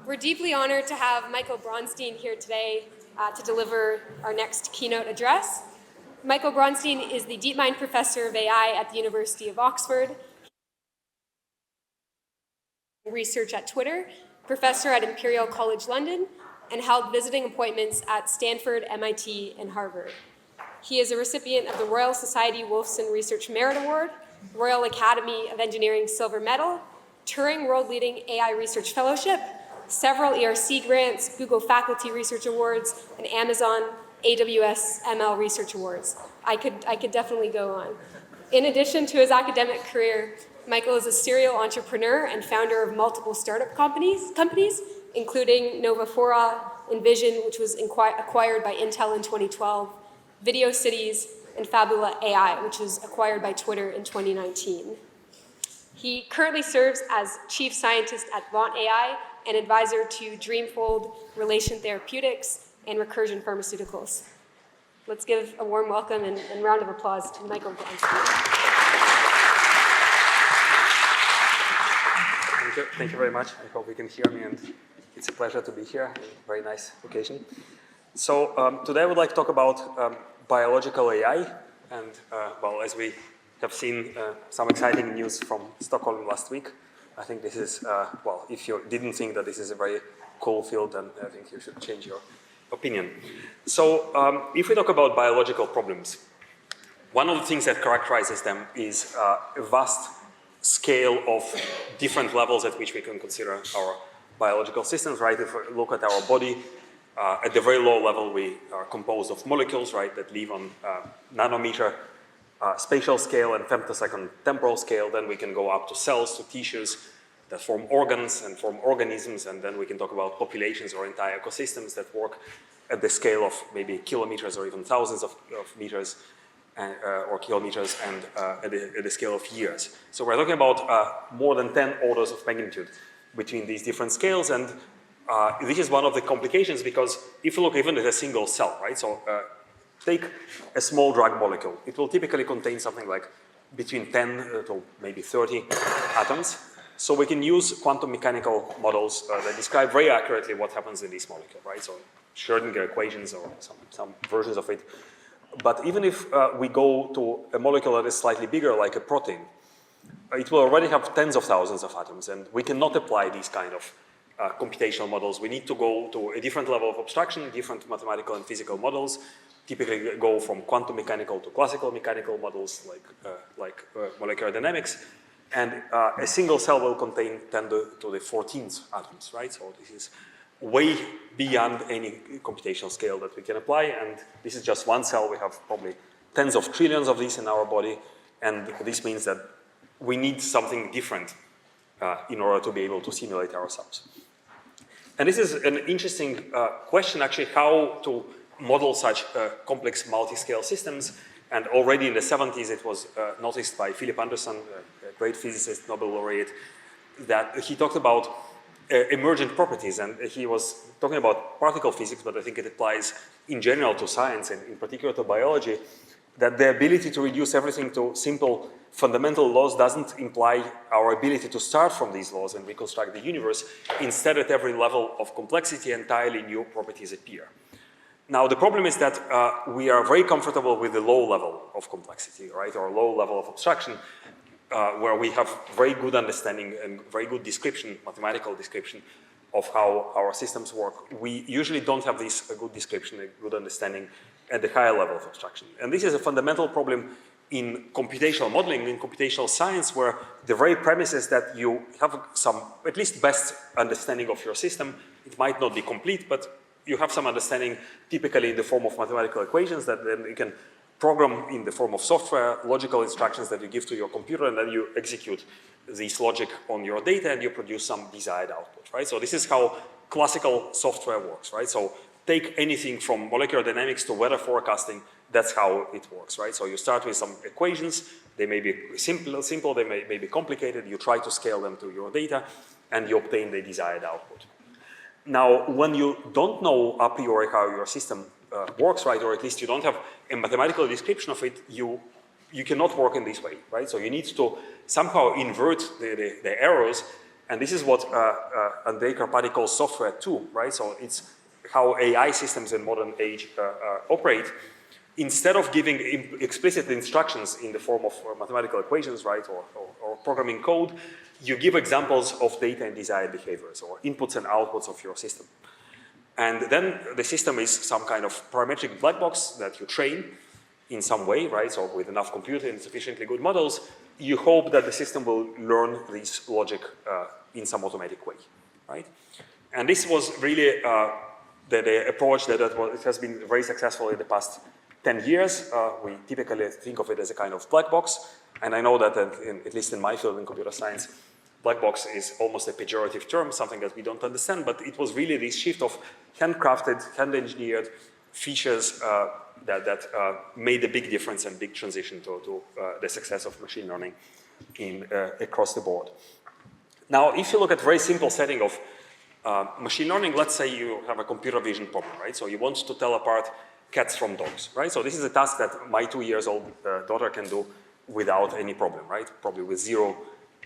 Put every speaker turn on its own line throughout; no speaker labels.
We're deeply honored to have Michael Bronstein here today to deliver our next keynote address. Michael Bronstein is the DeepMind Professor of AI at the University of Oxford, research at Twitter, professor at Imperial College London, and held visiting appointments at Stanford, MIT, and Harvard. He is a recipient of the Royal Society Wolfson Research Merit Award, Royal Academy of Engineering Silver Medal, Turing World Leading AI Research Fellowship, several ERC grants, Google Faculty Research Awards, and Amazon AWS ML Research Awards. I could definitely go on. In addition to his academic career, Michael is a serial entrepreneur and founder of multiple startup companies including Novafora, Envision, which was acquired by Intel in 2012, Video Cities, and Fabula AI, which was acquired by Twitter in 2019. He currently serves as chief scientist at Vaunt AI and advisor to Dreamfold, Relation Therapeutics, and Recursion Pharmaceuticals. Let's give a warm welcome and round of applause to Michael Bronstein.
Thank you very much. I hope you can hear me, and it's a pleasure to be here. A very nice occasion. So today I would like to talk about biological AI, and well, as we have seen some exciting news from Stockholm last week, I think this is, well, if you didn't think that this is a very cool field, then I think you should change your opinion. So if we talk about biological problems, one of the things that characterizes them is a vast scale of different levels at which we can consider our biological systems, right? If we look at our body, at the very low level, we are composed of molecules, right, that live on nanometer spatial scale and femtosecond temporal scale. Then we can go up to cells, to tissues that form organs and form organisms, and then we can talk about populations or entire ecosystems that work at the scale of maybe kilometers or even thousands of meters or kilometers, and at the scale of years. So we're talking about more than 10 orders of magnitude between these different scales, and this is one of the complications, because if you look even at a single cell, right? So take a small drug molecule. It will typically contain something like between 10 to maybe 30 atoms. So we can use quantum mechanical models that describe very accurately what happens in this molecule, right? So Schrödinger equations or some versions of it. But even if we go to a molecule that is slightly bigger, like a protein, it will already have tens of thousands of atoms, and we cannot apply these kind of computational models. We need to go to a different level of abstraction, different mathematical and physical models, typically go from quantum mechanical to classical mechanical models like molecular dynamics, and a single cell will contain 10 to the 14th atoms, right? So this is way beyond any computational scale that we can apply, and this is just one cell. We have probably tens of trillions of these in our body, and this means that we need something different in order to be able to simulate ourselves. And this is an interesting question, actually, how to model such complex multi-scale systems. And already in the 70s, it was noticed by Philip Anderson, a great physicist, Nobel laureate, that he talked about emergent properties, and he was talking about particle physics, but I think it applies in general to science, and in particular to biology, that the ability to reduce everything to simple fundamental laws doesn't imply our ability to start from these laws and reconstruct the universe. Instead, at every level of complexity, entirely new properties appear. Now, the problem is that we are very comfortable with the low level of complexity, right, or low level of abstraction, where we have very good understanding and very good description, mathematical description of how our systems work. We usually don't have this good description, a good understanding at the higher level of abstraction. And this is a fundamental problem in computational modeling, in computational science, where the very premise is that you have some, at least best understanding of your system. It might not be complete, but you have some understanding, typically in the form of mathematical equations that then you can program in the form of software, logical instructions that you give to your computer, and then you execute this logic on your data and you produce some desired output, right? So this is how classical software works, right? So take anything from molecular dynamics to weather forecasting, that's how it works, right? So you start with some equations, they may be simple, they may be complicated, you try to scale them to your data, and you obtain the desired output. Now, when you don't know a priori how your system works, right, or at least you don't have a mathematical description of it, you cannot work in this way, right? So you need to somehow invert the errors And this is what Andrei Karpathy calls software 2, right? So it's how AI systems in modern age operate. Instead of giving explicit instructions in the form of mathematical equations, right, or programming code, you give examples of data and desired behaviors, or inputs and outputs of your system. And then the system is some kind of parametric black box that you train in some way, right? So with enough compute and sufficiently good models, you hope that the system will learn this logic in some automatic way, right? And this was really the approach that has been very successful in the past 10 years. We typically think of it as a kind of black box. And I know that at least in my field in computer science, black box is almost a pejorative term, something that we don't understand, but it was really this shift of handcrafted, hand-engineered features that made a big difference and big transition to the success of machine learning across the board. Now, if you look at a very simple setting of machine learning, let's say you have a computer vision problem, right? So you want to tell apart cats from dogs, right? So this is a task that my 2-year-old daughter can do without any problem, right? Probably with 0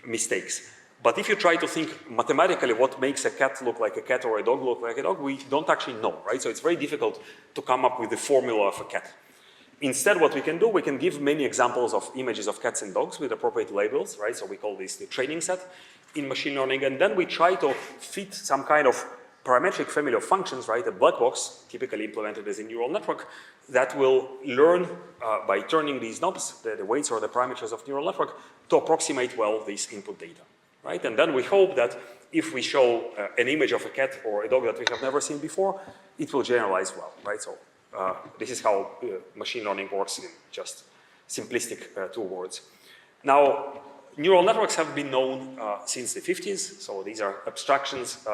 mistakes. But if you try to think mathematically what makes a cat look like a cat or a dog look like a dog, we don't actually know, right? So it's very difficult to come up with the formula of a cat. Instead, what we can do, we can give many examples of images of cats and dogs with appropriate labels, right? So we call this the training set in machine learning, and then we try to fit some kind of parametric family of functions, right? A black box, typically implemented as a neural network, that will learn by turning these knobs, the weights or the parameters of neural network, to approximate well this input data, right? And then we hope that if we show an image of a cat or a dog that we have never seen before, it will generalize well, right? So this is how machine learning works in just simplistic 2 words. Now, neural networks have been known since the 50s, so these are abstractions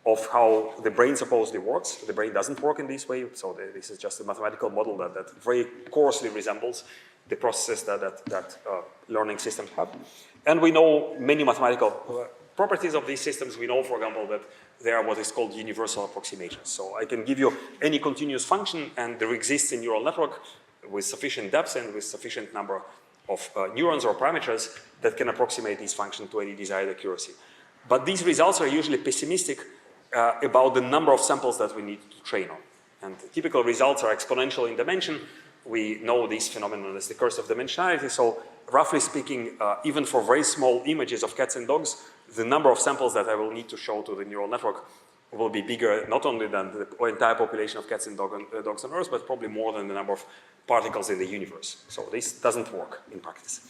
of how the brain supposedly works. The brain doesn't work in this way, so this is just a mathematical model that very coarsely resembles the processes that learning systems have. And we know many mathematical properties of these systems. We know, for example, that they are what is called universal approximations. So I can give you any continuous function, and there exists a neural network with sufficient depth and with sufficient number of neurons or parameters that can approximate this function to any desired accuracy. But these results are usually pessimistic about the number of samples that we need to train on. And the typical results are exponential in dimension. We know this phenomenon as the curse of dimensionality. So roughly speaking, even for very small images of cats and dogs, the number of samples that I will need to show to the neural network will be bigger, not only than the entire population of cats and dogs on Earth, but probably more than the number of particles in the universe. So this doesn't work in practice.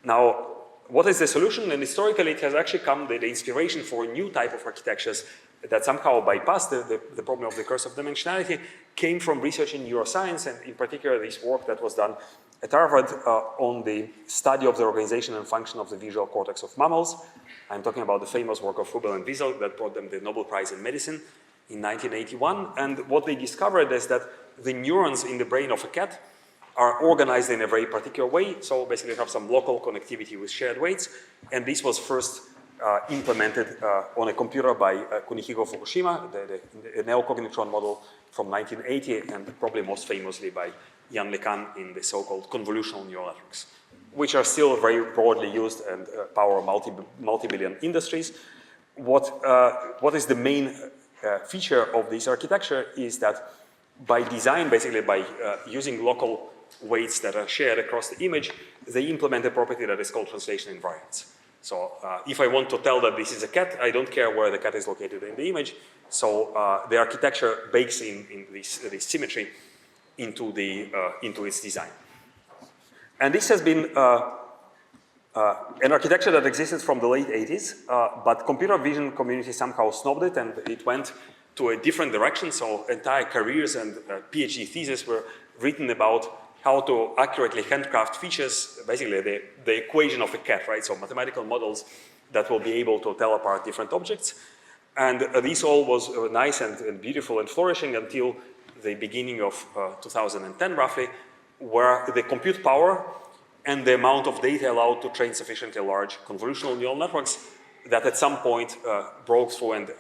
Now, what is the solution? And historically, it has actually come, the inspiration for a new type of architectures that somehow bypassed the problem of the curse of dimensionality came from research in neuroscience, and in particular this work that was done at Harvard on the study of the organization and function of the visual cortex of mammals. I'm talking about the famous work of Hubel and Wiesel that brought them the Nobel Prize in Medicine in 1981. And what they discovered is that the neurons in the brain of a cat are organized in a very particular way. So basically you have some local connectivity with shared weights. And this was first implemented on a computer by Kunihiko Fukushima, the neocognitron model from 1980, and probably most famously by Jan LeCun in the so-called convolutional neural networks, which are still very broadly used and power multi-billion industries. What is the main feature of this architecture is that by design, basically by using local weights that are shared across the image, they implement a property that is called translation invariance. So if I want to tell that this is a cat, I don't care where the cat is located in the image. So the architecture bakes in this symmetry into its design. And this has been an architecture that existed from the late 80s, but computer vision community somehow snobbed it, and it went to a different direction. So entire careers and PhD theses were written about how to accurately handcraft features, basically the equation of a cat, right? So mathematical models that will be able to tell apart different objects. And this all was nice and beautiful and flourishing until the beginning of 2010, roughly, where the compute power and the amount of data allowed to train sufficiently large convolutional neural networks that at some point broke through and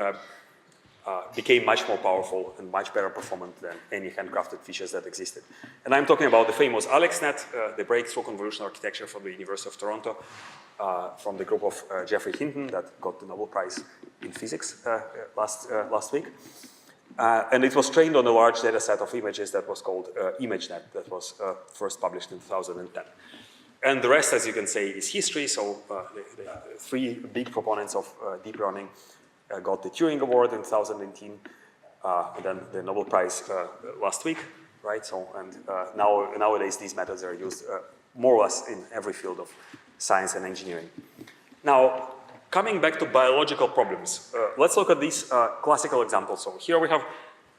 became much more powerful and much better performant than any handcrafted features that existed. And I'm talking about the famous AlexNet, the breakthrough convolutional architecture from the University of Toronto, from the group of Geoffrey Hinton that got the Nobel Prize in physics last week. And it was trained on a large data set of images that was called ImageNet, that was first published in 2010. And the rest, as you can say, is history. So the three big proponents of deep learning got the Turing Award in 2018, and then the Nobel Prize last week, right? So, and nowadays these methods are used more or less in every field of science and engineering. Now, coming back to biological problems, let's look at these classical examples. So here we have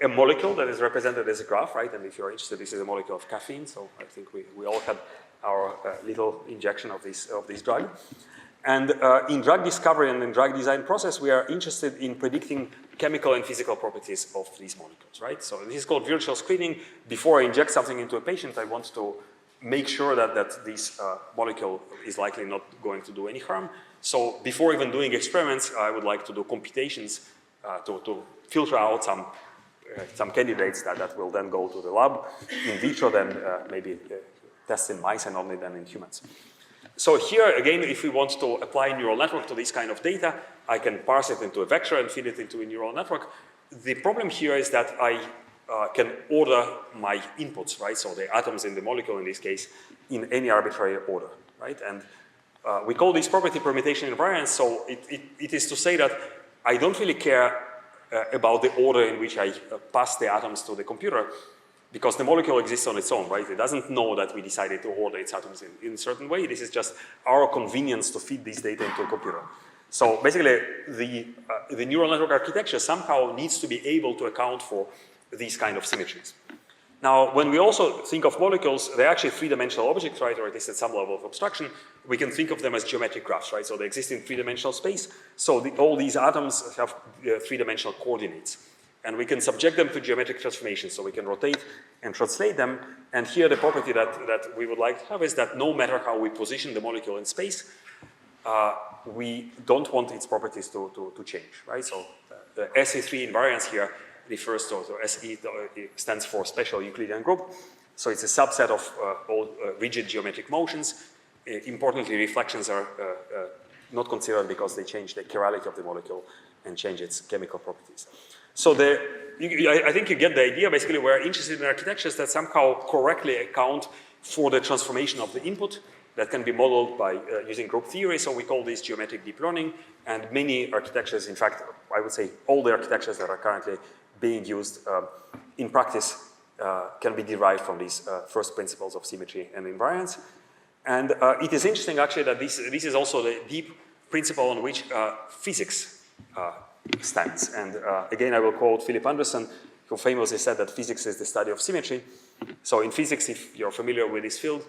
a molecule that is represented as a graph, right? And if you're interested, this is a molecule of caffeine. So I think we all had our little injection of this drug. And in drug discovery and in drug design process, we are interested in predicting chemical and physical properties of these molecules, right? So this is called virtual screening. Before I inject something into a patient, I want to make sure that this molecule is likely not going to do any harm. So before even doing experiments, I would like to do computations to filter out some candidates that will then go to the lab in vitro, then maybe test in mice and only then in humans. So here, again, if we want to apply a neural network to this kind of data, I can parse it into a vector and feed it into a neural network. The problem here is that I can order my inputs, right? So the atoms in the molecule, in this case, in any arbitrary order, right? And we call this property permutation invariance. So it is to say that I don't really care about the order in which I pass the atoms to the computer, because the molecule exists on its own, right? It doesn't know that we decided to order its atoms in a certain way. This is just our convenience to feed this data into a computer. So basically, the neural network architecture somehow needs to be able to account for these kind of symmetries. Now, when we also think of molecules, they're actually three-dimensional objects, right? Or at least at some level of abstraction. We can think of them as geometric graphs, right? So they exist in three-dimensional space. So all these atoms have three-dimensional coordinates. And we can subject them to geometric transformations, so we can rotate and translate them. And here the property that we would like to have is that no matter how we position the molecule in space, we don't want its properties to change, right? So the SE3 invariance here refers to SE stands for special Euclidean group. So it's a subset of all rigid geometric motions. Importantly, reflections are not considered because they change the chirality of the molecule and change its chemical properties. So I think you get the idea. Basically, we're interested in architectures that somehow correctly account for the transformation of the input that can be modeled by using group theory. So we call this geometric deep learning. And many architectures, in fact, I would say all the architectures that are currently being used in practice can be derived from these first principles of symmetry and invariance. And it is interesting, actually, that this is also the deep principle on which physics stands. And again, I will quote Philip Anderson, who famously said that physics is the study of symmetry. So in physics, if you're familiar with this field,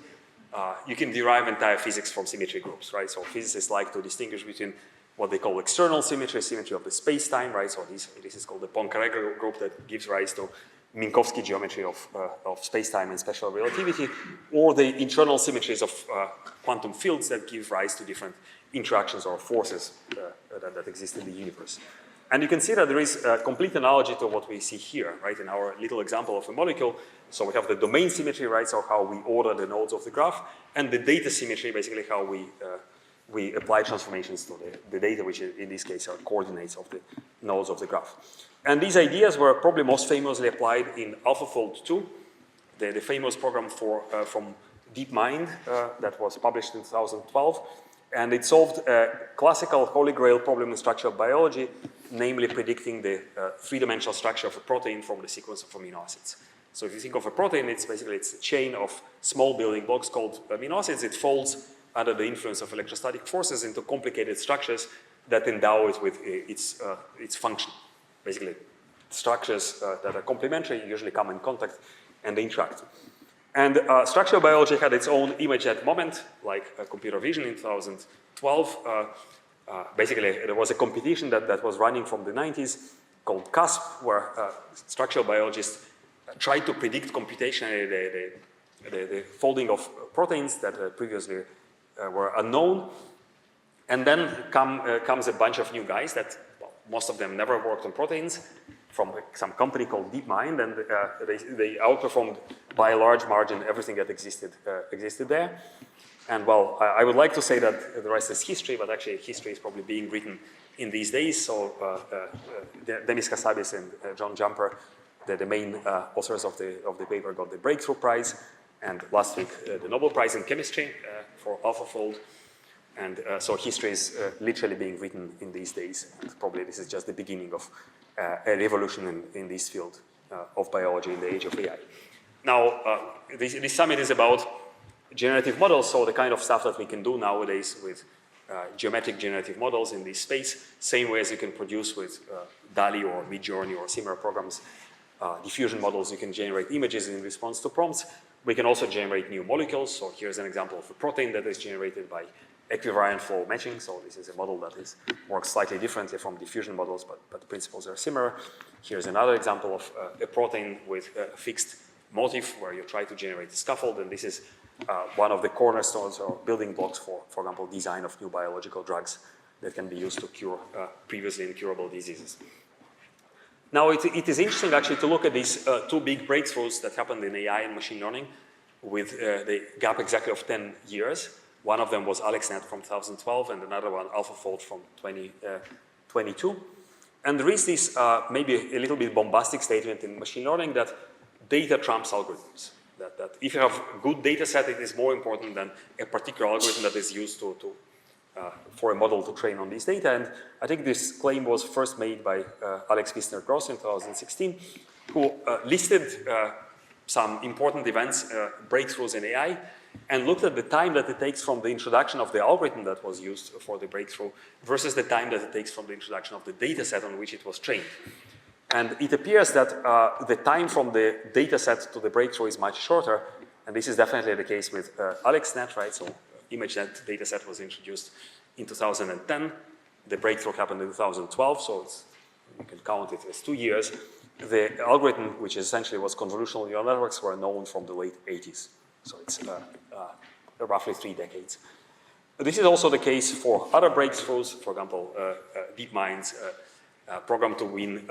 you can derive entire physics from symmetry groups, right? So physicists like to distinguish between what they call external symmetry, symmetry of the space-time, right? So this is called the Poincare group that gives rise to Minkowski geometry of space-time and special relativity, or the internal symmetries of quantum fields that give rise to different interactions or forces that exist in the universe. And you can see that there is a complete analogy to what we see here, right, in our little example of a molecule. So we have the domain symmetry, right, so how we order the nodes of the graph, and the data symmetry, basically how we apply transformations to the data, which in this case are coordinates of the nodes of the graph. And these ideas were probably most famously applied in AlphaFold 2, the famous program from DeepMind that was published in 2012. And it solved a classical holy grail problem in structural biology, namely predicting the three-dimensional structure of a protein from the sequence of amino acids. So if you think of a protein, it's a chain of small building blocks called amino acids. It folds under the influence of electrostatic forces into complicated structures that endow it with its function. Basically, structures that are complementary usually come in contact and interact. And structural biology had its own ImageNet moment, like computer vision in 2012. Basically, there was a competition that was running from the 90s called CASP, where structural biologists tried to predict computationally the folding of proteins that previously were unknown. And then comes a bunch of new guys that most of them never worked on proteins, from some company called DeepMind, and they outperformed by a large margin everything that existed there. And well, I would like to say that the rest is history, but actually history is probably being written in these days. So Demis Hassabis and John Jumper, the main authors of the paper, got the Breakthrough Prize, and last week the Nobel Prize in Chemistry for AlphaFold. And so history is literally being written in these days. And probably this is just the beginning of a revolution in this field of biology in the age of AI. Now, this summit is about generative models, so the kind of stuff that we can do nowadays with geometric generative models in this space, same way as you can produce with DALI or Midjourney or similar programs. Diffusion models, you can generate images in response to prompts. We can also generate new molecules. So here's an example of a protein that is generated by equivariant flow matching. So this is a model that works slightly differently from diffusion models, but the principles are similar. Here's another example of a protein with a fixed motif where you try to generate a scaffold, and this is one of the cornerstones or building blocks for example, design of new biological drugs that can be used to cure previously incurable diseases. Now, it is interesting actually to look at these two big breakthroughs that happened in AI and machine learning with the gap exactly of 10 years. One of them was AlexNet from 2012, and another one, AlphaFold, from 2022. And there is this maybe a little bit bombastic statement in machine learning that data trumps algorithms. That if you have a good data set, it is more important than a particular algorithm that is used for a model to train on this data. And I think this claim was first made by Alex Wissner-Gross in 2016, who listed some important events, breakthroughs in AI, and looked at the time that it takes from the introduction of the algorithm that was used for the breakthrough versus the time that it takes from the introduction of the data set on which it was trained. And it appears that the time from the data set to the breakthrough is much shorter, and this is definitely the case with AlexNet, right? So ImageNet data set was introduced in 2010. The breakthrough happened in 2012, so you can count it as 2 years. The algorithm, which essentially was convolutional neural networks, were known from the late 80s. So it's roughly 3 decades. This is also the case for other breakthroughs, for example, DeepMind's program to win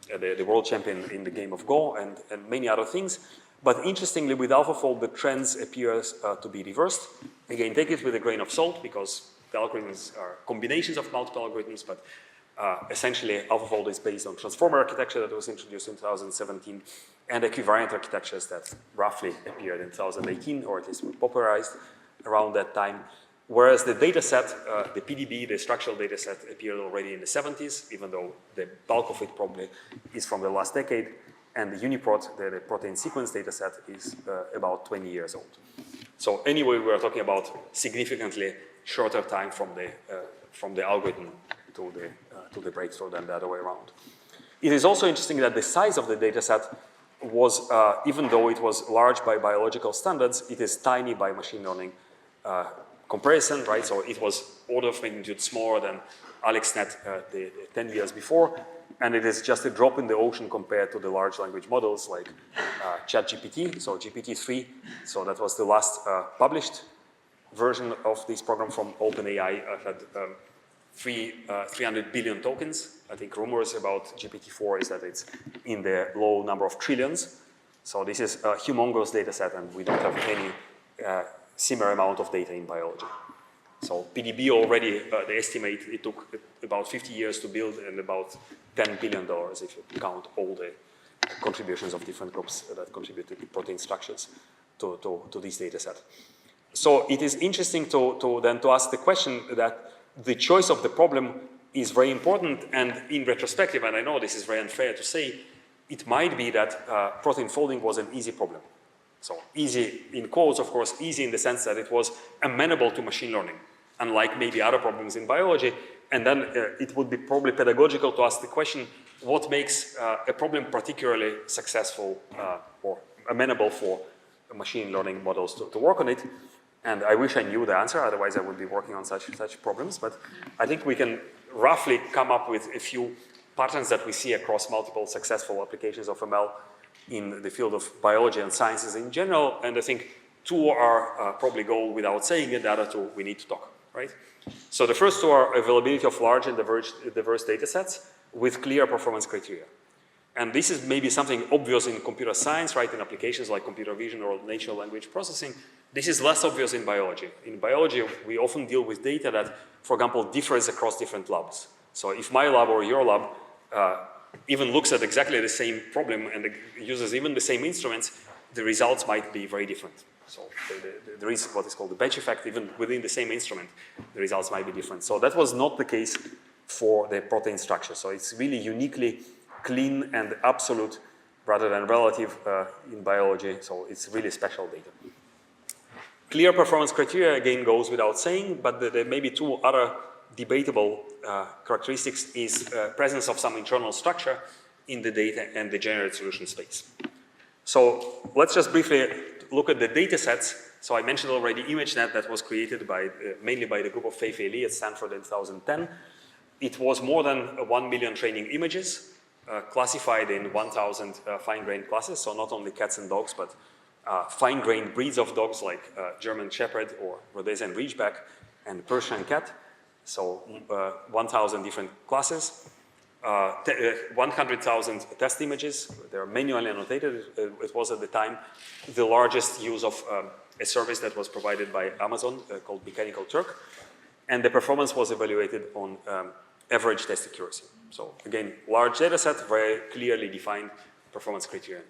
the world champion in the game of Go and many other things. But interestingly, with AlphaFold, the trends appears to be reversed. Again, take it with a grain of salt because the algorithms are combinations of multiple algorithms, but essentially AlphaFold is based on transformer architecture that was introduced in 2017 and equivariant architectures that roughly appeared in 2018, or at least were popularized around that time. Whereas the data set, the PDB, the structural data set, appeared already in the 70s, even though the bulk of it probably is from the last decade. And the UniProt, the protein sequence data set, is about 20 years old. So anyway, we are talking about significantly shorter time from the algorithm to the breakthrough than the other way around. It is also interesting that the size of the data set was, even though it was large by biological standards, it is tiny by machine learning comparison, right? So it was order of magnitude smaller than AlexNet the 10 years before, and it is just a drop in the ocean compared to the large language models like ChatGPT, so GPT-3. So that was the last published version of this program from OpenAI. Had 300 billion tokens. I think rumors about GPT-4 is that it's in the low number of trillions. So this is a humongous data set, and we don't have any similar amount of data in biology. So PDB already, they estimate it took about 50 years to build and about $10 billion if you count all the contributions of different groups that contributed to protein structures to this data set. So it is interesting to ask the question that the choice of the problem is very important, and in retrospective, and I know this is very unfair to say, it might be that protein folding was an easy problem. So easy in quotes, of course, easy in the sense that it was amenable to machine learning, unlike maybe other problems in biology. And then it would be probably pedagogical to ask the question, what makes a problem particularly successful or amenable for machine learning models to work on it? And I wish I knew the answer, otherwise I would be working on such problems. But I think we can roughly come up with a few patterns that we see across multiple successful applications of ML in the field of biology and sciences in general. And I think 2 are probably go without saying it, the other 2 we need to talk. right? So the first two are availability of large and diverse data sets with clear performance criteria. And this is maybe something obvious in computer science, right, in applications like computer vision or natural language processing. This is less obvious in biology. In biology, we often deal with data that, for example, differs across different labs. So if my lab or your lab even looks at exactly the same problem and uses even the same instruments, the results might be very different. So there is what is called the batch effect. Even within the same instrument, the results might be different. So that was not the case for the protein structure. So it's really uniquely clean and absolute rather than relative in biology. So it's really special data. Clear performance criteria, again, goes without saying, but there may be two other debatable characteristics is presence of some internal structure in the data and the generated solution space. So let's just briefly look at the data sets. So I mentioned already ImageNet that was created by, mainly by the group of Fei-Fei Li at Stanford in 2010. It was more than 1 million training images classified in 1,000 fine-grained classes. So not only cats and dogs, but fine-grained breeds of dogs like German Shepherd or Rhodesian Ridgeback and Persian cat. So 1,000 different classes, 100,000 test images. They're manually annotated. It was at the time the largest use of a service that was provided by Amazon called Mechanical Turk. And the performance was evaluated on average test accuracy. So again, large data set, very clearly defined performance criteria.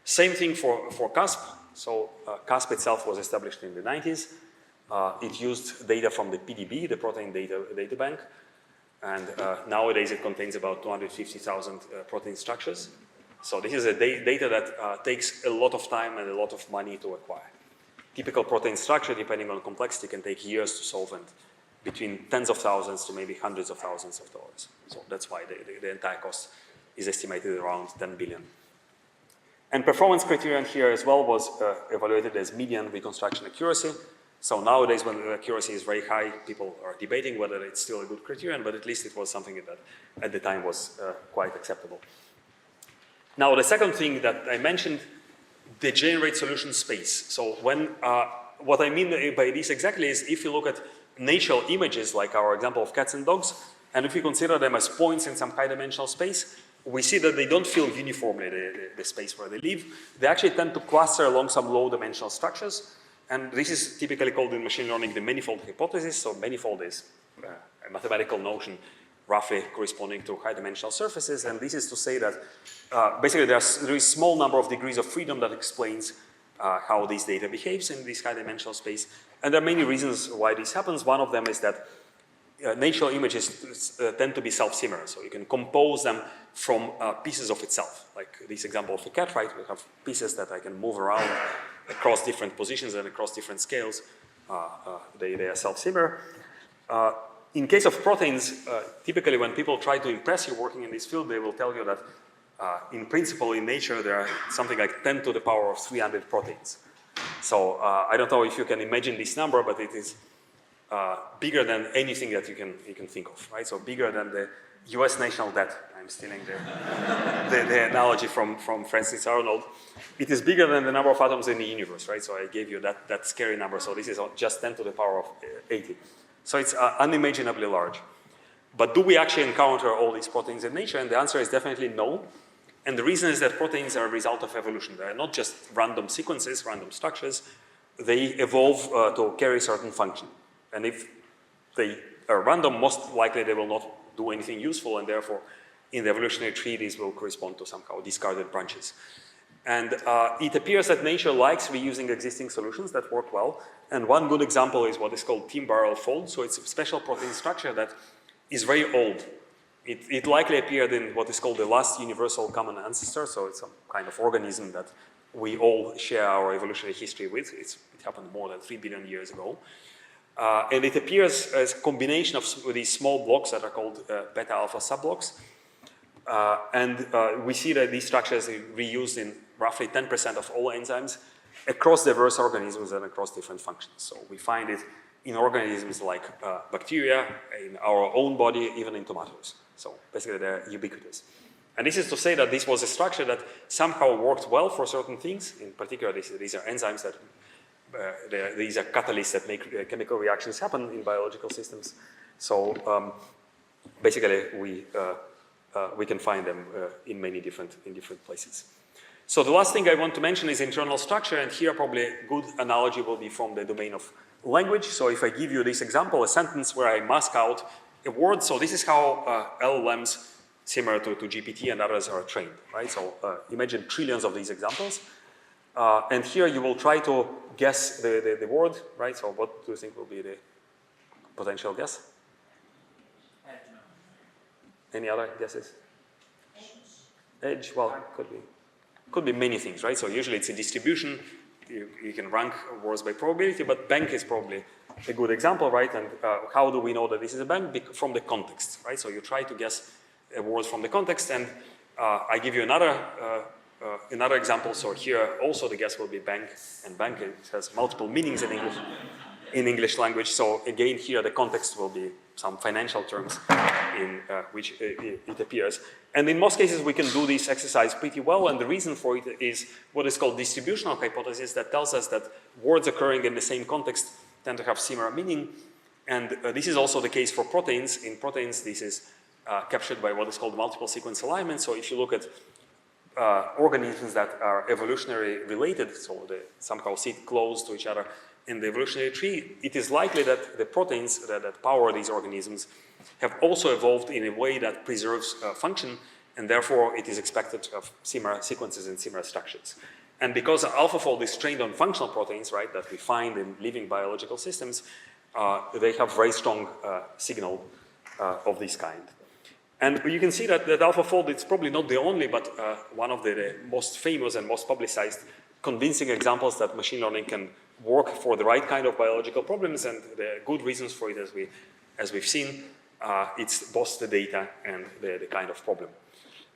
Same thing for CASP. So CASP itself was established in the 90s. It used data from the PDB, the Protein Data Bank. And nowadays it contains about 250,000 protein structures. So this is a data that takes a lot of time and a lot of money to acquire. Typical protein structure, depending on complexity, can take years to solve and between tens of thousands to maybe hundreds of thousands of dollars. So that's why the entire cost is estimated around 10 billion. And performance criterion here as well was evaluated as median reconstruction accuracy. So nowadays, when the accuracy is very high, people are debating whether it's still a good criterion, but at least it was something that at the time was quite acceptable. Now, the second thing that I mentioned, the generate solution space. So what I mean by this exactly is if you look at natural images, like our example of cats and dogs, and if we consider them as points in some high-dimensional space, we see that they don't fill uniformly the space where they live. They actually tend to cluster along some low-dimensional structures. And this is typically called in machine learning the manifold hypothesis. So manifold is a mathematical notion roughly corresponding to high-dimensional surfaces. And this is to say that basically there is a small number of degrees of freedom that explains how this data behaves in this high-dimensional space. And there are many reasons why this happens. One of them is that natural images tend to be self-similar. So you can compose them from pieces of itself. Like this example of a cat, right? We have pieces that I can move around across different positions and across different scales. They are self-similar. In case of proteins, typically when people try to impress you working in this field, they will tell you that in principle, in nature, there are something like 10 to the power of 300 proteins. So I don't know if you can imagine this number, but it is bigger than anything that you can think of, right? So bigger than the US national debt. I'm stealing the analogy from Francis Arnold. It is bigger than the number of atoms in the universe, right? So I gave you that scary number. So this is just 10 to the power of 80. So it's unimaginably large. But do we actually encounter all these proteins in nature? And the answer is definitely no. And the reason is that proteins are a result of evolution. They are not just random sequences, random structures. They evolve to carry certain function. And if they are random, most likely they will not do anything useful, and therefore in the evolutionary tree these will correspond to somehow discarded branches. And it appears that nature likes reusing existing solutions that work well. And one good example is what is called Tim-Barrel fold. So it's a special protein structure that is very old. It likely appeared in what is called the last universal common ancestor. So it's some kind of organism that we all share our evolutionary history with. It happened more than 3 billion years ago. And it appears as a combination of these small blocks that are called beta-alpha subblocks. And we see that these structures are reused in roughly 10% of all enzymes across diverse organisms and across different functions. So we find it in organisms like bacteria, in our own body, even in tomatoes. So basically they're ubiquitous. And this is to say that this was a structure that somehow worked well for certain things. In particular, these are enzymes that these are catalysts that make chemical reactions happen in biological systems. So basically, we can find them in many different places. So the last thing I want to mention is internal structure, and here probably a good analogy will be from the domain of language. So if I give you this example, a sentence where I mask out a word, so this is how LLMs similar to GPT and others are trained, right? So imagine trillions of these examples. And here you will try to guess the word, right? So what do you think will be the potential guess? Any other guesses? Edge, well, could be many things, right? So usually it's a distribution. You can rank words by probability, but bank is probably a good example, right? And how do we know that this is a bank? From the context, right? So you try to guess words from the context, and I give you another example. So here also the guess will be bank, and bank it has multiple meanings in English language. So again, here the context will be some financial terms in which it appears. And in most cases, we can do this exercise pretty well, and the reason for it is what is called distributional hypothesis that tells us that words occurring in the same context tend to have similar meaning. And this is also the case for proteins. In proteins, this is captured by what is called multiple sequence alignment. So if you look at organisms that are evolutionary related, so they somehow sit close to each other in the evolutionary tree, it is likely that the proteins that power these organisms have also evolved in a way that preserves function, and therefore it is expected to have similar sequences and similar structures. And because AlphaFold is trained on functional proteins, right, that we find in living biological systems, they have very strong signal of this kind. And you can see that AlphaFold, it's probably not the only, but one of the most famous and most publicized convincing examples that machine learning can work for the right kind of biological problems, and the good reasons for it, as we've seen, it's both the data and the kind of problem.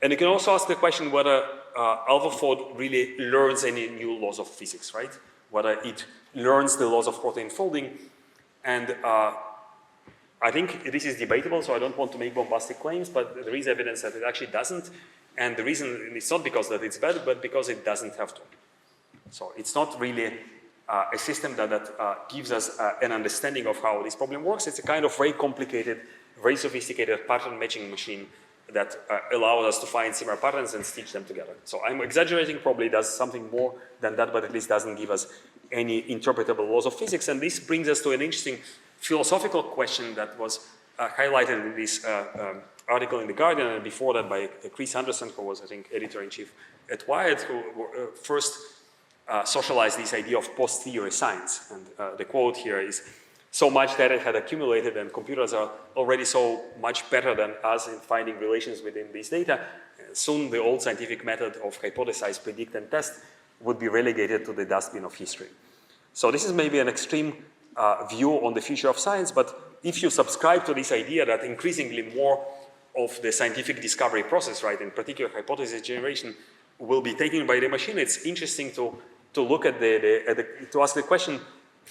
And you can also ask the question whether AlphaFold really learns any new laws of physics, right? Whether it learns the laws of protein folding. And I think this is debatable, so I don't want to make bombastic claims, but there is evidence that it actually doesn't. And the reason is not because that it's bad, but because it doesn't have to. So it's not really a system that gives us an understanding of how this problem works. It's a kind of very complicated, very sophisticated pattern matching machine that allows us to find similar patterns and stitch them together. So I'm exaggerating, probably does something more than that, but at least doesn't give us any interpretable laws of physics. And this brings us to an interesting philosophical question that was highlighted in this article in The Guardian, and before that by Chris Anderson, who was, I think, editor-in-chief at Wired, who first socialized this idea of post-theory science. And the quote here is, "So much data had accumulated and computers are already so much better than us in finding relations within this data. Soon the old scientific method of hypothesize, predict, and test would be relegated to the dustbin of history." So this is maybe an extreme view on the future of science, but if you subscribe to this idea that increasingly more of the scientific discovery process, right, in particular hypothesis generation, will be taken by the machine, it's interesting to look at to ask the question,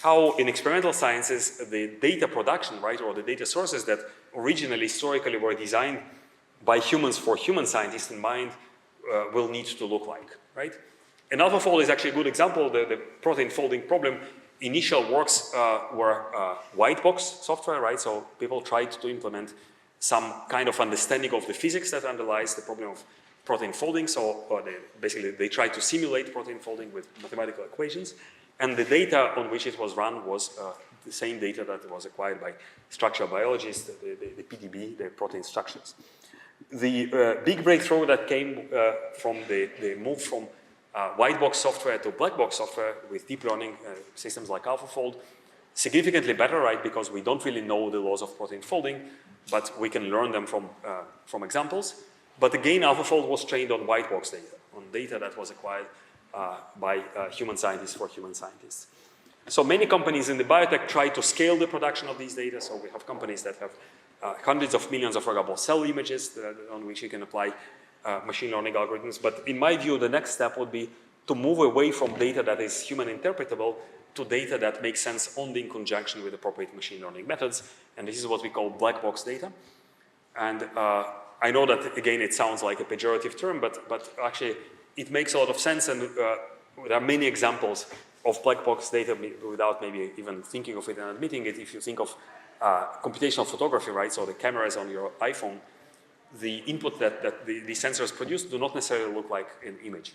how in experimental sciences the data production, right, or the data sources that originally historically were designed by humans for human scientists in mind will need to look like, right? And AlphaFold is actually a good example. The protein folding problem, initial works were white box software, right? So people tried to implement some kind of understanding of the physics that underlies the problem of protein folding. So basically they tried to simulate protein folding with mathematical equations. And the data on which it was run was the same data that was acquired by structural biologists, the PDB, the protein structures. The big breakthrough that came from the move from white box software to black box software with deep learning systems like AlphaFold, significantly better, right? Because we don't really know the laws of protein folding, but we can learn them from examples. But again, AlphaFold was trained on white box data, on data that was acquired by human scientists for human scientists. So many companies in the biotech try to scale the production of these data. So we have companies that have hundreds of millions of, for example, cell images on which you can apply machine learning algorithms. But in my view, the next step would be to move away from data that is human interpretable to data that makes sense only in conjunction with appropriate machine learning methods. And this is what we call black box data. And I know that, again, it sounds like a pejorative term, but actually it makes a lot of sense, and there are many examples of black box data without maybe even thinking of it and admitting it. If you think of computational photography, right, so the cameras on your iPhone, the input that the sensors produce do not necessarily look like an image.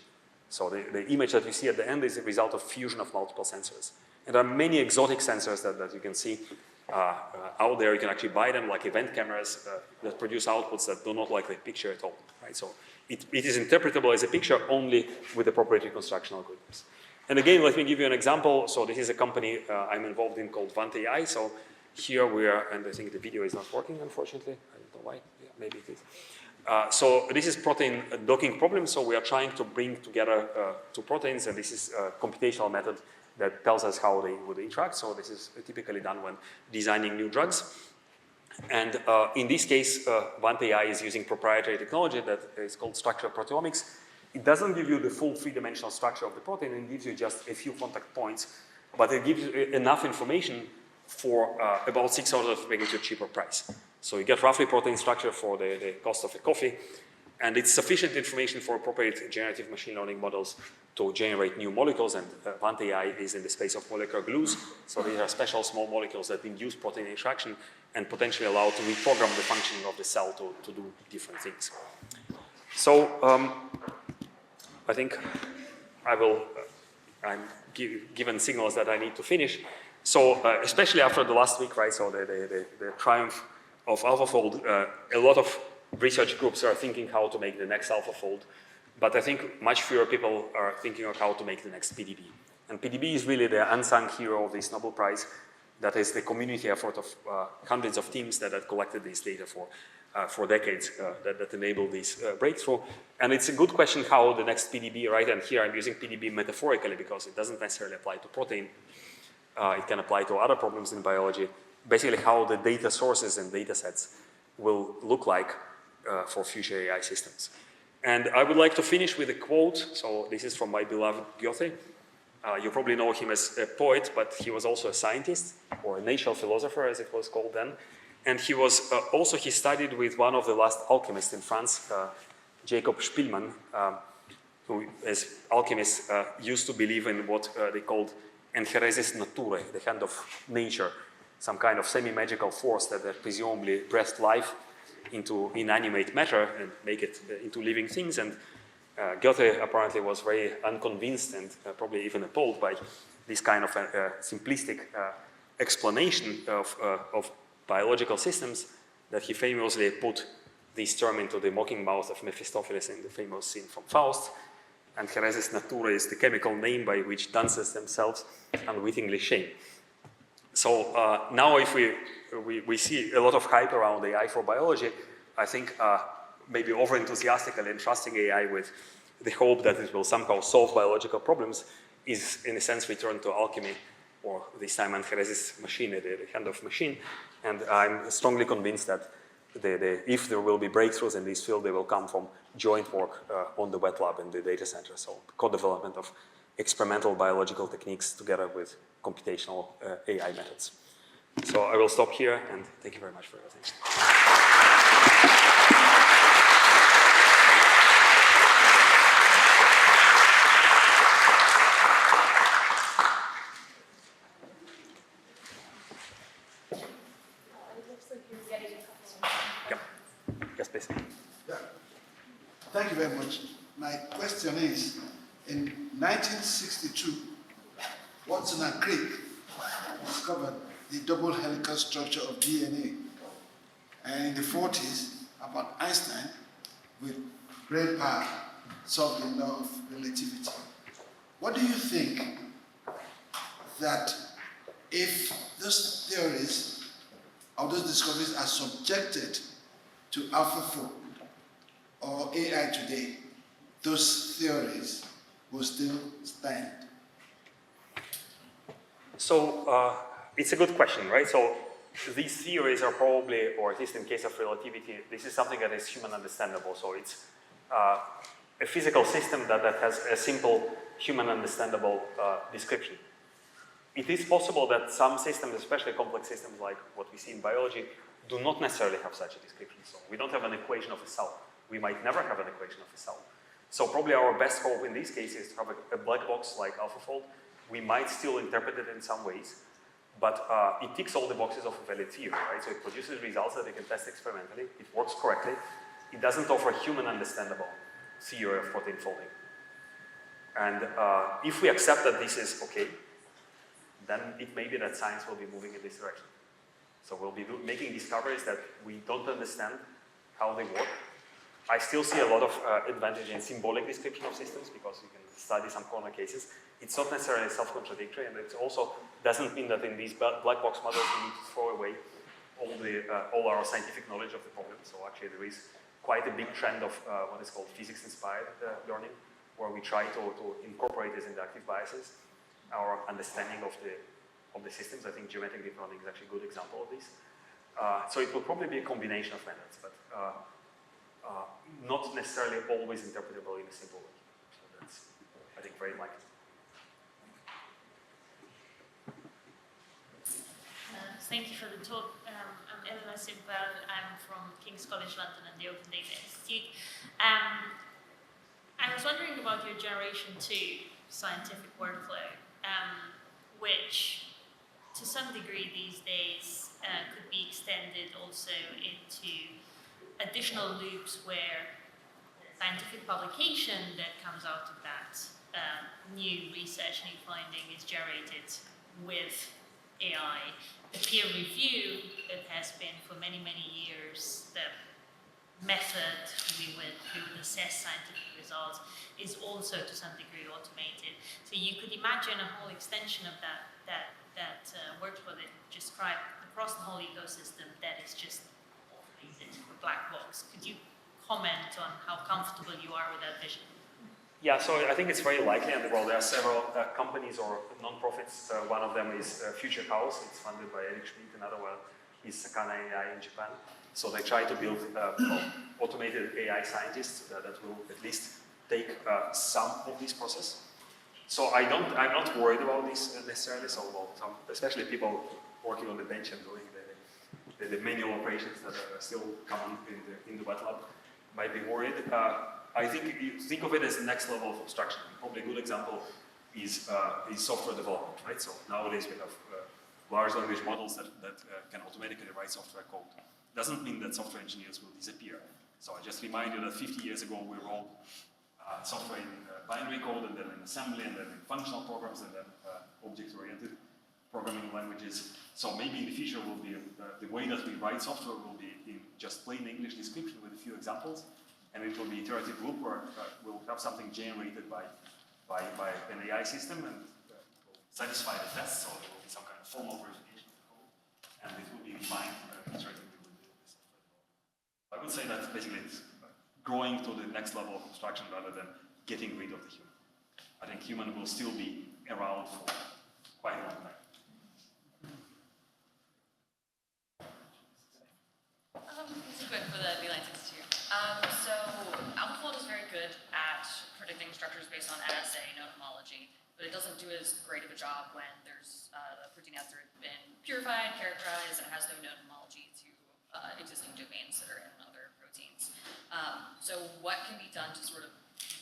So the image that you see at the end is a result of fusion of multiple sensors. And there are many exotic sensors that you can see out there. You can actually buy them, like event cameras that produce outputs that do not look like the picture at all, right? So it is interpretable as a picture only with appropriate reconstruction algorithms. And again, let me give you an example. So this is a company I'm involved in called VantAI. So here we are, and I think the video is not working, unfortunately. I don't know why. Yeah, maybe it is. So this is protein docking problem. So we are trying to bring together two proteins, and this is a computational method that tells us how they would interact. So this is typically done when designing new drugs. And in this case, VantAI is using proprietary technology that is called structural proteomics. It doesn't give you the full three-dimensional structure of the protein. It gives you just a few contact points, but it gives you enough information for about 6 orders of magnitude cheaper price. So you get roughly protein structure for the cost of a coffee, and it's sufficient information for appropriate generative machine learning models to generate new molecules, and VantAI is in the space of molecular glues. So these are special small molecules that induce protein interaction and potentially allow to reprogram the functioning of the cell to do different things. So I think I'm given signals that I need to finish. So especially after the last week, right, so the triumph of AlphaFold, a lot of research groups are thinking how to make the next AlphaFold, but I think much fewer people are thinking of how to make the next PDB. And PDB is really the unsung hero of this Nobel Prize. That is the community effort of hundreds of teams that have collected this data for decades that enable this breakthrough. And it's a good question how the next PDB, right, and here I'm using PDB metaphorically because it doesn't necessarily apply to protein. It can apply to other problems in biology. Basically how the data sources and data sets will look like for future AI systems. And I would like to finish with a quote. So this is from my beloved Goethe. You probably know him as a poet, but he was also a scientist, or a natural philosopher as it was called then. And he was he studied with one of the last alchemists in France, Jacob Spielmann, who as alchemists used to believe in what they called encheresis naturae, the hand of nature, some kind of semi-magical force that presumably breathed life into inanimate matter and make it into living things. And Goethe apparently was very unconvinced and probably even appalled by this kind of simplistic explanation of biological systems, that he famously put this term into the mocking mouth of Mephistopheles in the famous scene from Faust. And Encheresis naturae is the chemical name by which dancers themselves unwittingly shame. So now if we see a lot of hype around AI for biology, I think maybe over-enthusiastically entrusting AI with the hope that it will somehow solve biological problems is, in a sense, return to alchemy, or this time Encheresis machine, the hand of machine. And I'm strongly convinced that if there will be breakthroughs in this field, they will come from joint work on the wet lab and the data center. So co-development of experimental biological techniques together with computational AI methods. So I will stop here, and thank you very much for your attention. Yes, please.
Yeah. Thank you very much. My question is, in 1962, Watson and Crick discovered the double helical structure of DNA. And in the 40s, about Einstein, with brain power, solved the law of relativity. What do you think that if those theories or those discoveries are subjected to AlphaFold or AI today, those theories will still stand?
So it's a good question, right? So these theories are probably, or at least in case of relativity, this is something that is human understandable. So it's a physical system that has a simple human understandable description. It is possible that some systems, especially complex systems like what we see in biology, do not necessarily have such a description. So we don't have an equation of a cell. We might never have an equation of a cell. So probably our best hope in this case is to have a black box like AlphaFold we might still interpret it in some ways, but it ticks all the boxes of a valid theory, right? So it produces results that we can test experimentally, it works correctly, it doesn't offer human understandable theory of protein folding. And if we accept that this is okay, then it may be that science will be moving in this direction. So we'll be making discoveries that we don't understand how they work. I still see a lot of advantage in symbolic description of systems because you can study some corner cases. It's not necessarily self-contradictory, and it also doesn't mean that in these black box models we need to throw away all our scientific knowledge of the problem. So actually there is quite a big trend of what is called physics-inspired learning, where we try to incorporate these inductive biases, our understanding of the systems. I think geometric deep learning is actually a good example of this. So it will probably be a combination of methods, but not necessarily always interpretable in a simple way. So that's, I think, very likely.
Thank you for the talk. I'm Elena Simpel. I'm from King's College London and the Open Data Institute. I was wondering about your Generation 2 scientific workflow, which to some degree these days could be extended also into additional loops where scientific publication that comes out of that new research, new finding is generated with AI. The peer review that has been for many, many years, the method we would assess scientific results is also to some degree automated. So you could imagine a whole extension of that workflow that you described across the whole ecosystem that is just automated, a black box. Could you comment on how comfortable you are with that vision?
Yeah, so I think it's very likely, and well, there are several companies or non-profits. One of them is Future House. It's funded by Eric Schmidt. Another one is Sakana AI in Japan. So they try to build automated AI scientists that will at least take some of this process. So I'm not worried about this necessarily. So especially people working on the bench and doing the manual operations that are still common in the wet lab might be worried. I think you think of it as the next level of abstraction. Probably a good example is software development, right? So nowadays we have large language models that can automatically write software code. Doesn't mean that software engineers will disappear. So I just remind you that 50 years ago we wrote software in binary code, and then in assembly, and then in functional programs, and then object-oriented programming languages. So maybe in the future will be the way that we write software will be in just plain English description with a few examples, and it will be iterative loop where we'll have something generated by an AI system and satisfy the test. So there will be some kind of formal verification of the code, and it will be defined iteratively with the software. I would say that basically it's growing to the next level of abstraction rather than getting rid of the human. I think human will still be around for quite a long time.
This is good for the Beeline Institute. So AlphaFold is very good at predicting structures based on NSA node homology, but it doesn't do as great of a job when there's the protein has been purified, characterized, and has no node homology to existing domains that are in other proteins. So what can be done to sort of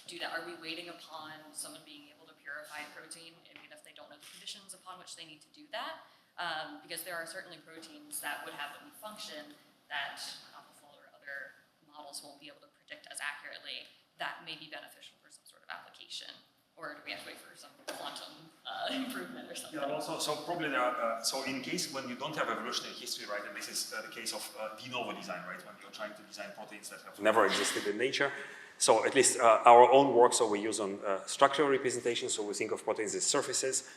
do that? Are we waiting upon someone being able to purify a protein, even if they don't know the conditions upon which they need to do that? Because there are certainly proteins that would have a function that AlphaFold or other models won't be able to predict as accurately that may be beneficial for some sort of application. Or do we have to wait for some quantum improvement or something?
Yeah, also, so probably there are, so in case when you don't have evolutionary history, right, and this is the case of de novo design, right, when you're trying to design proteins that have never existed in nature. So at least our own work, so we use on structural representation, so we think of proteins as surfaces.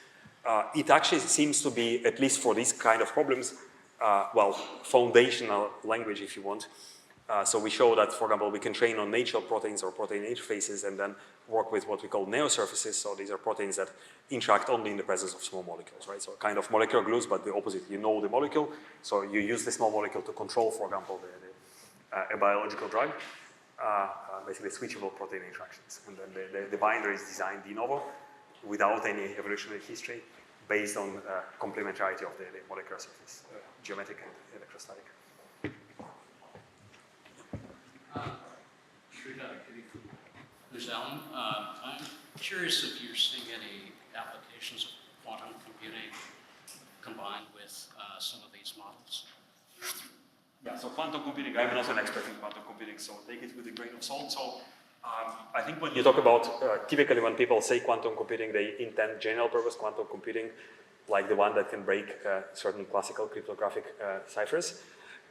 It actually seems to be, at least for these kind of problems, well, foundational language, if you want. So we show that, for example, we can train on natural proteins or protein interfaces and then work with what we call neosurfaces. So these are proteins that interact only in the presence of small molecules, right? So kind of molecular glues, but the opposite. You know the molecule, so you use the small molecule to control, for example, a biological drug, basically switchable protein interactions. And then the binder is designed de novo without any evolutionary history based on complementarity of the molecular surface, geometric and electrostatic.
There's Alan. I'm curious if you're seeing any applications of quantum computing combined with some of these models?
Yeah, so quantum computing, I'm not an expert in quantum computing, so take it with a grain of salt. So I think when you talk about, typically when people say quantum computing, they intend general purpose quantum computing, like the one that can break certain classical cryptographic ciphers.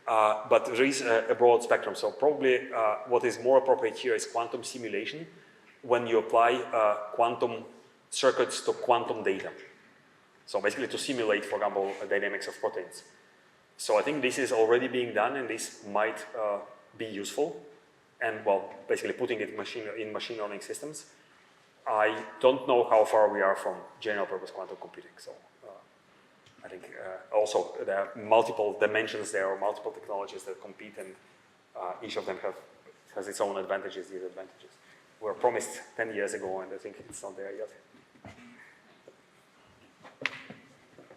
But there is a broad spectrum. So probably what is more appropriate here is quantum simulation, when you apply quantum circuits to quantum data. So basically to simulate, for example, the dynamics of proteins. So I think this is already being done, and this might be useful. And well, basically putting it in machine learning systems. I don't know how far we are from general purpose quantum computing. So I think also there are multiple dimensions there, or multiple technologies that compete, and each of them has its own advantages, disadvantages. We were promised 10 years ago, and I think it's not there yet.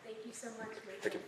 Thank you so much.
Thank you.